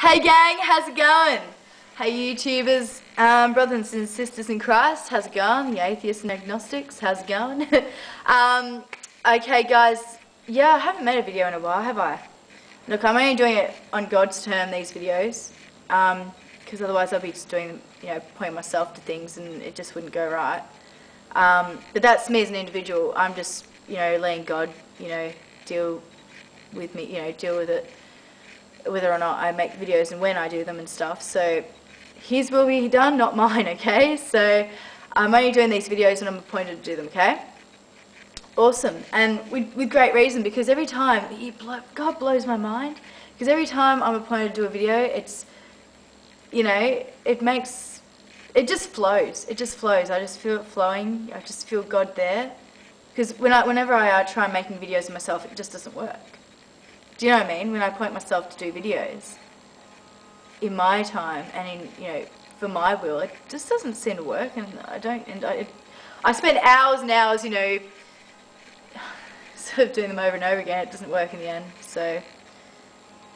Hey gang, how's it going? Hey YouTubers, brothers and sisters in Christ, how's it going? The atheists and agnostics, how's it going? Okay guys, yeah, I haven't made a video in a while, have I? Look, I'm only doing it on God's term, these videos, because otherwise I'll be just doing, pointing myself to things and it just wouldn't go right. But that's me as an individual. I'm just, letting God, deal with me, deal with it, whether or not I make videos and when I do them and stuff. So His will be done, not mine, okay? So I'm only doing these videos when I'm appointed to do them, okay? Awesome. And with great reason, because every time, God blows my mind, because every time I'm appointed to do a video, it's, it just flows. It just flows. I just feel it flowing. I just feel God there. Because whenever I try making videos of myself, it just doesn't work. Do you know what I mean? When I appoint myself to do videos in my time and in, for my will, it just doesn't seem to work, and I spend hours and hours, sort of doing them over and over again. It doesn't work in the end. So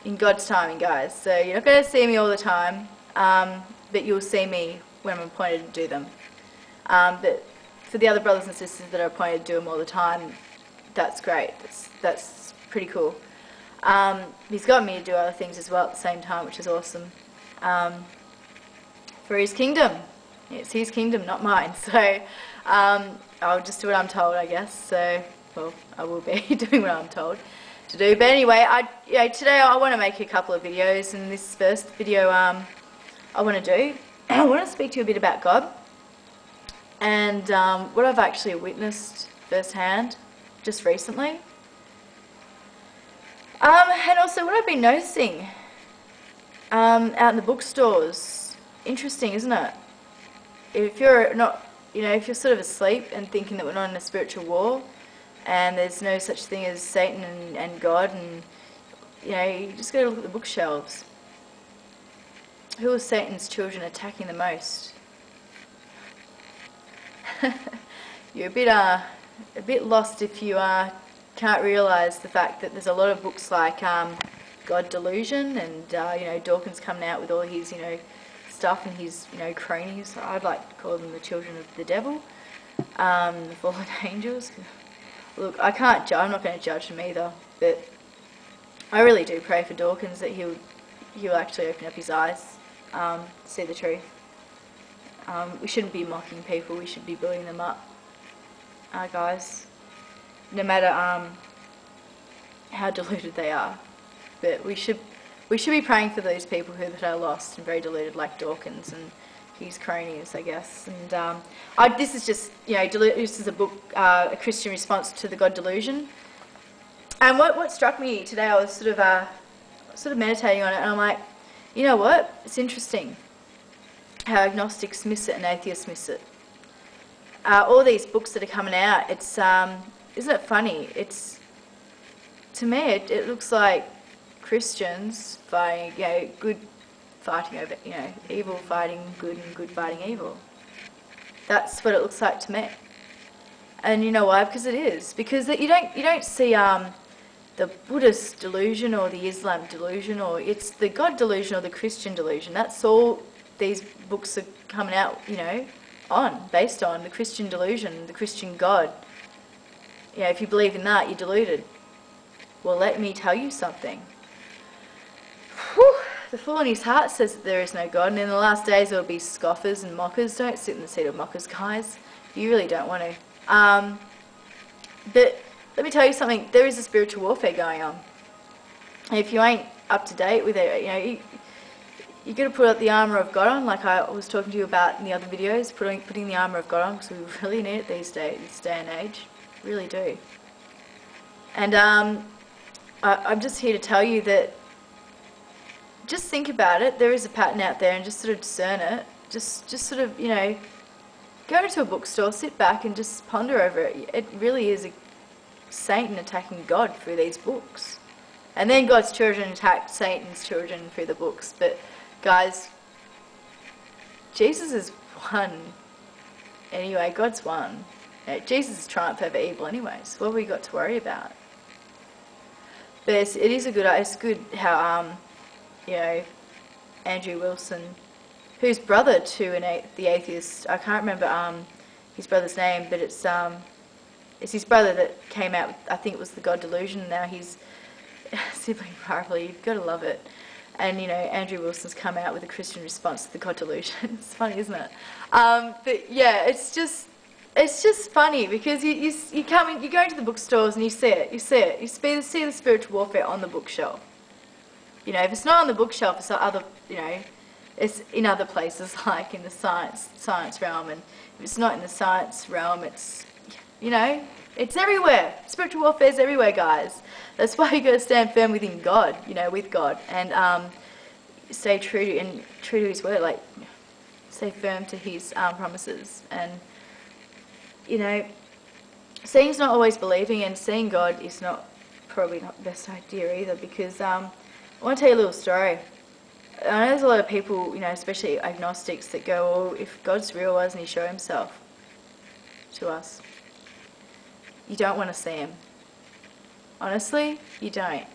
in God's timing, guys. So you're not going to see me all the time, but you'll see me when I'm appointed to do them. But for the other brothers and sisters that are appointed to do them all the time, that's great. That's pretty cool. He's got me to do other things as well at the same time, which is awesome. For His kingdom. It's His kingdom, not mine. So I'll just do what I'm told, I guess. So, well, I will be doing what I'm told to do. But anyway, today I want to make a couple of videos, and this first video I want to do, I want to speak to you a bit about God and what I've actually witnessed firsthand just recently. And also what I've been noticing out in the bookstores. Interesting, isn't it? If you're not, if you're sort of asleep and thinking that we're not in a spiritual war and there's no such thing as Satan and God, and you just got to look at the bookshelves. Who are Satan's children attacking the most? You're a bit lost if you can't realise the fact that there's a lot of books like God Delusion, and Dawkins coming out with all his stuff and his cronies. I'd like to call them the children of the devil, the fallen angels. Look, I'm not going to judge them either, but I really do pray for Dawkins that he'll actually open up his eyes, see the truth. We shouldn't be mocking people, we should be building them up, guys. No matter how deluded they are, but we should be praying for those people that are lost and very deluded, like Dawkins and his cronies, I guess. And this is just this is a book, a Christian response to the God delusion. And what struck me today, I was sort of meditating on it, and I'm like, you know what? It's interesting how agnostics miss it and atheists miss it. All these books that are coming out, it's isn't it funny? To me, it looks like Christians fighting, good fighting over, evil fighting good and good fighting evil. That's what it looks like to me. And you know why? Because it is. Because you don't see the Buddhist delusion or the Islam delusion, or it's the God delusion or the Christian delusion. That's all these books are coming out, based on the Christian delusion, the Christian God. If you believe in that, you're deluded. Well, let me tell you something. Whew, the fool in his heart says that there is no God, and in the last days there will be scoffers and mockers. Don't sit in the seat of mockers, guys. You really don't want to. But let me tell you something. There is a spiritual warfare going on. And if you ain't up to date with it, you've got to put the armour of God on, like I was talking to you about in the other videos, putting the armour of God on, because we really need it this day and age. Really do. And I'm just here to tell you that just think about it. There is a pattern out there, and just sort of discern it. Just sort of, go into a bookstore, sit back and just ponder over it. It really is Satan attacking God through these books. And then God's children attack Satan's children through the books. But guys, Jesus is won. Anyway, God's won. Jesus' triumph over evil anyways. What have we got to worry about? But it's good how, Andrew Wilson, who's brother to the atheist. I can't remember his brother's name, but it's his brother that came out with, I think it was the God Delusion. Now he's sibling rivalry. You've got to love it. And Andrew Wilson's come out with a Christian response to the God Delusion. It's funny, isn't it? But yeah, it's just funny because you come in, you go into the bookstores and you see it. You see the spiritual warfare on the bookshelf. If it's not on the bookshelf, it's other, it's in other places like in the science realm, and if it's not in the science realm, it's, it's everywhere. Spiritual warfare is everywhere, guys. That's why you got to stand firm within God, with God, and stay true to His word, like stay firm to His promises, and seeing's not always believing, and seeing God is probably not the best idea either, because I want to tell you a little story. I know there's a lot of people, especially agnostics, that go, "Oh, if God's real, why doesn't He show Himself to us?" You don't want to see Him. Honestly, you don't.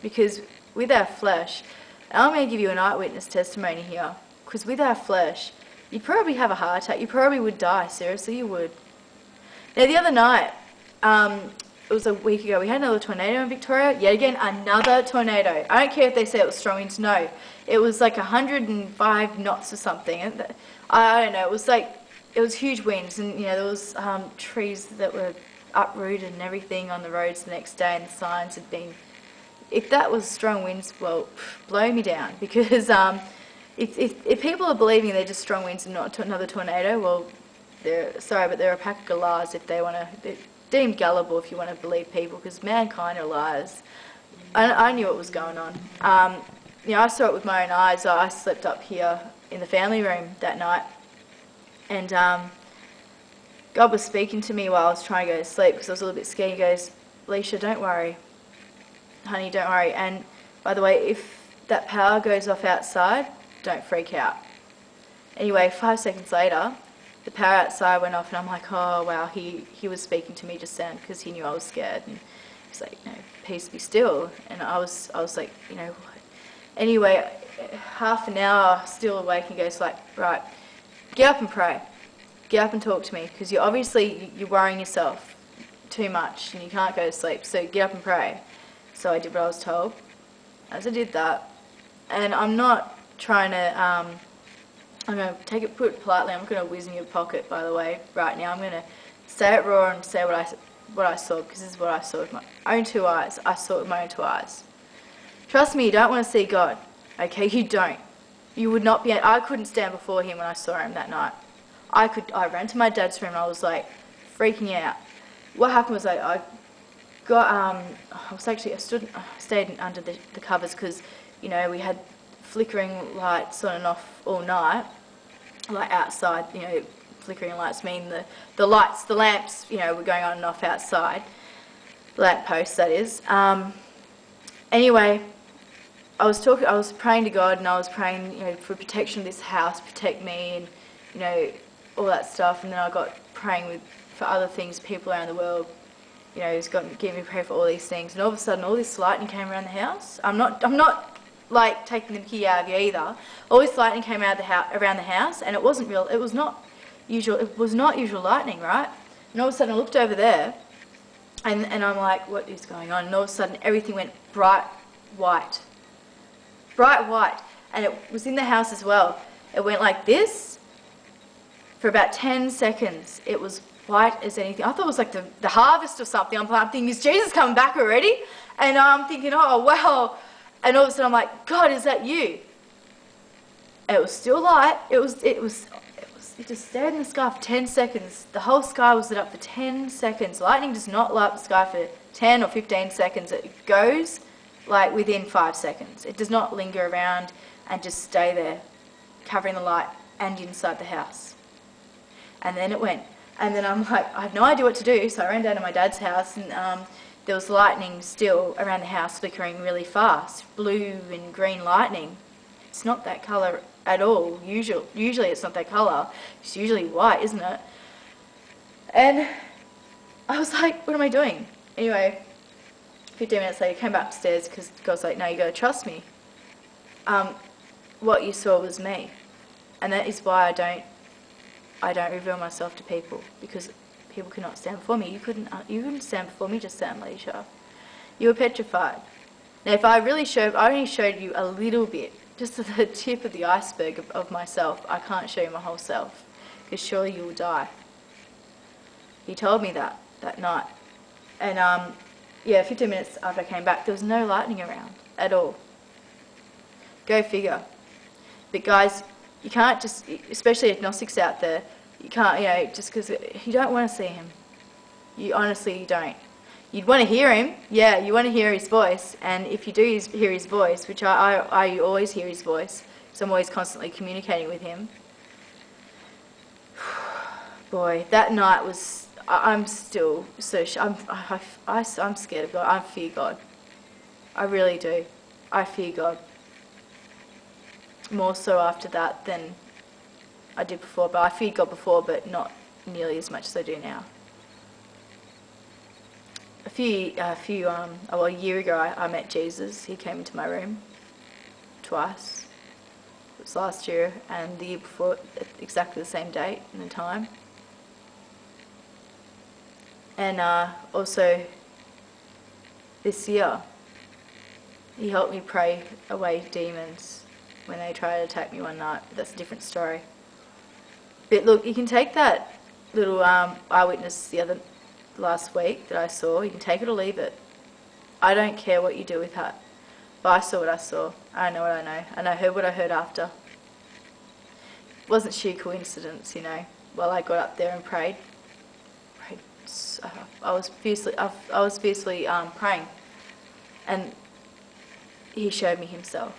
Because with our flesh, and I'm going to give you an eyewitness testimony here, because with our flesh, you'd probably have a heart attack. You probably would die. Seriously, you would. Now, the other night, it was a week ago, we had another tornado in Victoria. Yet again, another tornado. I don't care if they say it was strong winds. No. It was like 105 knots or something. And I don't know. It was huge winds. And, there was trees that were uprooted and everything on the roads the next day. And the signs had been... If that was strong winds, well, blow me down. Because if people are believing they're just strong winds and not another tornado, well, they're a pack of galahs if they want to... They're deemed gullible if you want to believe people, because mankind are liars. I knew what was going on. I saw it with my own eyes. I slept up here in the family room that night, and God was speaking to me while I was trying to go to sleep because I was a little bit scared. He goes, "Alicia, don't worry. Honey, don't worry. And by the way, if that power goes off outside, don't freak out." Anyway, 5 seconds later, the power outside went off, and I'm like, oh wow, he was speaking to me just then because he knew I was scared, and he's like, peace, be still. And I was like, what? Anyway, half an hour still awake, and goes like, right, get up and pray, get up and talk to me, because you're worrying yourself too much and you can't go to sleep, so get up and pray. So I did what I was told. As I did that, and I'm not trying to I'm going to put it politely, I'm going to whiz in your pocket, by the way, right now. I'm going to say it raw and say what I saw, because this is what I saw with my own 2 eyes. I saw it with my own 2 eyes. Trust me, you don't want to see God, okay? You don't. You would not be... I couldn't stand before Him when I saw Him that night. I ran to my dad's room and I was like freaking out. What happened was I stayed under the covers because, we had flickering lights on and off all night. Like outside, flickering lights mean the lamps, were going on and off outside. Lamp posts, that is. Anyway, I was praying to God, and I was praying, for protection of this house, protect me, and, all that stuff. And then I got praying for other things, people around the world, He's gave me prayer for all these things. And all of a sudden, all this lightning came around the house. I'm not like taking the key out of you either. All this lightning came out around the house, and it wasn't real. It was not usual lightning, right? And all of a sudden I looked over there, and I'm like, what is going on? And all of a sudden everything went bright white, and it was in the house as well. It went like this for about 10 seconds. It was white as anything. I thought it was like the harvest or something. I'm thinking, is Jesus coming back already? And I'm thinking, oh wow. And all of a sudden I'm like, God, is that you? And it was still light. It just stayed in the sky for 10 seconds. The whole sky was lit up for 10 seconds. Lightning does not light up the sky for 10 or 15 seconds. It goes like within 5 seconds. It does not linger around and just stay there, covering the light and inside the house. And then it went. And then I'm like, I have no idea what to do. So I ran down to my dad's house, and there was lightning still around the house, flickering really fast. Blue and green lightning. It's not that colour at all. Usually it's not that colour. It's usually white, isn't it? And I was like, what am I doing? Anyway, 15 minutes later, I came back upstairs because God's like, no, you got to trust me. what you saw was me. And that is why I don't reveal myself to people, because people cannot stand before me. You couldn't stand before me, just Sam Leisha. You were petrified. Now, if I only showed you a little bit, just the tip of the iceberg of myself. I can't show you my whole self, because surely you will die. He told me that night. And yeah, 15 minutes after I came back, there was no lightning around at all. Go figure. But guys, you can't just, especially agnostics out there, you can't, just because you don't want to see him. You honestly don't. You'd want to hear him, yeah, you want to hear his voice, and if you do hear his voice, which I always hear his voice, because I'm always constantly communicating with him. Boy, that night was, I'm still so, I'm scared of God. I fear God. I really do. I fear God. More so after that than I did before, but I feared God before, but not nearly as much as I do now. A year ago, I met Jesus. He came into my room twice. It was last year and the year before, at exactly the same date and the time. And also this year, he helped me pray away demons when they tried to attack me one night. But that's a different story. But look, you can take that little eyewitness last week that I saw, you can take it or leave it. I don't care what you do with that. But I saw what I saw. I know what I know. And I heard what I heard after. It wasn't sheer coincidence, while I got up there and prayed. I was fiercely praying. And he showed me himself.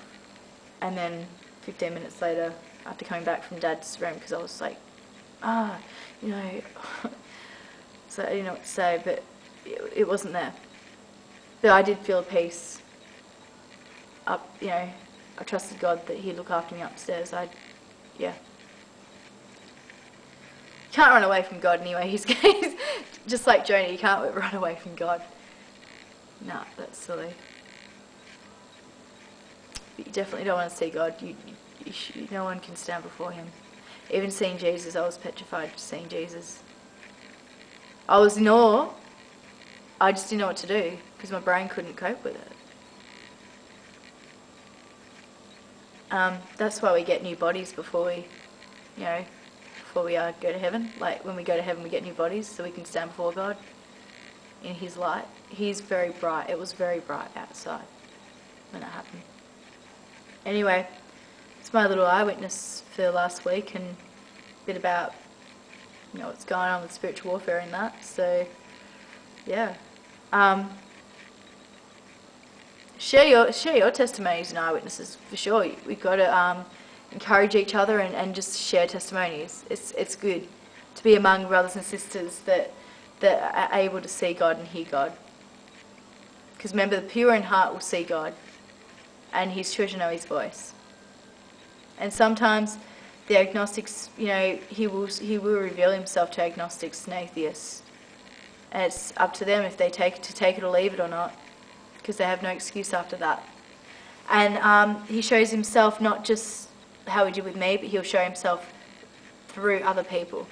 And then 15 minutes later, after coming back from Dad's room, because I was like, so I didn't know what to say, but it wasn't there. But I did feel a peace. I trusted God that He'd look after me upstairs. You can't run away from God anyway. He's just like Jonah, you can't run away from God. No, that's silly. But you definitely don't want to see God. No one can stand before Him. Even seeing Jesus, I was petrified just seeing Jesus. I was in awe. I just didn't know what to do because my brain couldn't cope with it. That's why we get new bodies before we go to heaven. Like when we go to heaven, we get new bodies so we can stand before God in His light. He's very bright. It was very bright outside when it happened. Anyway, it's my little eyewitness for last week and a bit about what's going on with spiritual warfare and that. So, yeah. Share your testimonies and eyewitnesses for sure. We've got to encourage each other and just share testimonies. It's good to be among brothers and sisters that are able to see God and hear God. Because remember, the pure in heart will see God, and His children know His voice. And sometimes the agnostics, He will reveal Himself to agnostics and atheists. And it's up to them if they take it or leave it or not, because they have no excuse after that. And He shows Himself not just how He did with me, but He'll show Himself through other people.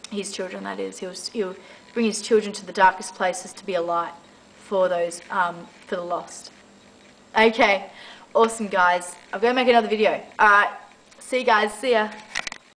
His children, that is. He'll bring His children to the darkest places to be a light for those, for the lost. Okay, awesome guys. I'm going to make another video. Alright, see you guys. See ya.